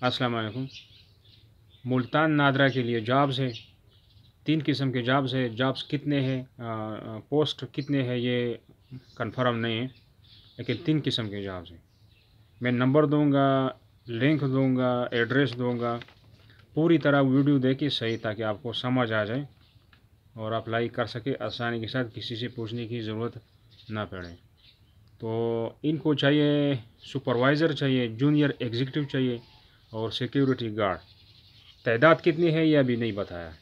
अस्सलाम वालेकुम। मुल्तान नादरा के लिए जॉब्स है, 3 किस्म के जॉब्स है। जॉब्स कितने हैं, पोस्ट कितने हैं ये कंफर्म नहीं है, लेकिन 3 किस्म के जॉब्स हैं। मैं नंबर दूंगा, लिंक दूंगा, एड्रेस दूंगा। पूरी तरह वीडियो देखिए सही, ताकि आपको समझ आ जाए और अप्लाई कर सके आसानी के साथ, किसी से पूछने की ज़रूरत ना पड़े। तो इनको चाहिए, सुपरवाइज़र चाहिए, जूनियर एग्जीक्यूटिव चाहिए और सिक्योरिटी गार्ड। तादाद कितनी है ये अभी नहीं बताया।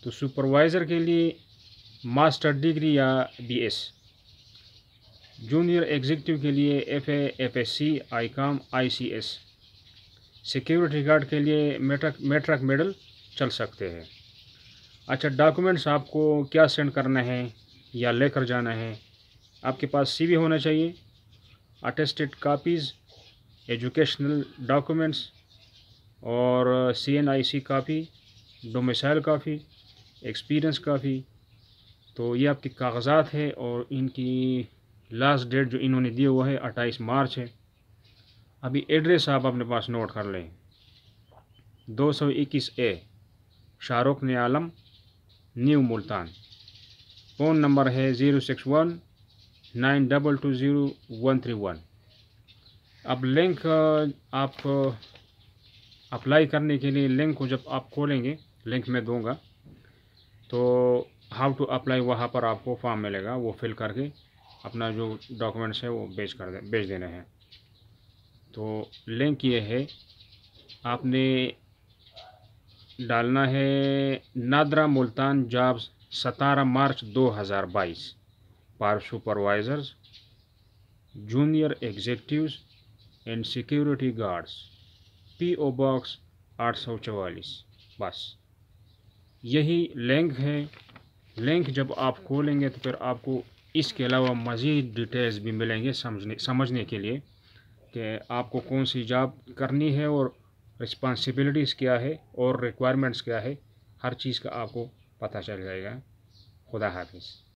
तो सुपरवाइज़र के लिए मास्टर डिग्री या बीएस, जूनियर एग्जीक्यूटिव के लिए FA, FSc, Icom, ICS, security guard के लिए मेट्रिक मेडल चल सकते हैं। अच्छा, डॉक्यूमेंट्स आपको क्या सेंड करना है या लेकर जाना है? आपके पास सीवी होना चाहिए, अटेस्टेड कापीज़, एजुकेशनल डॉक्यूमेंट्स और सीएनआईसी कापी, डोमिसाइल काफ़ी, एक्सपीरियंस काफ़ी। तो ये आपके कागज़ात है और इनकी लास्ट डेट जो इन्होंने दी हुआ है 28 मार्च है। अभी एड्रेस आप अपने पास नोट कर लें। 221A शाहरुख ने आलम, न्यू मुल्तान। फ़ोन नंबर है 0619220 131। अब लिंक आप अप्लाई करने के लिए लिंक को जब आप खोलेंगे, लिंक में दूंगा, तो हाउ टू अप्लाई वहाँ पर आपको फॉर्म मिलेगा, वो फिल करके अपना जो डॉक्यूमेंट्स है वो भेज देना है। तो लिंक ये है, आपने डालना है NADRA Multan jobs 17 March 2022 for supervisors, junior executives and security guards, PO box 844। बस यही लिंक है। लिंक जब आप खोलेंगे तो फिर आपको इसके अलावा मज़ीद डिटेल्स भी मिलेंगे समझने के लिए कि आपको कौन सी जॉब करनी है और रिस्पॉन्सिबिलिटीज़ क्या है और रिक्वायरमेंट्स क्या है। हर चीज़ का आपको पता चल जाएगा। खुदा हाफिज़।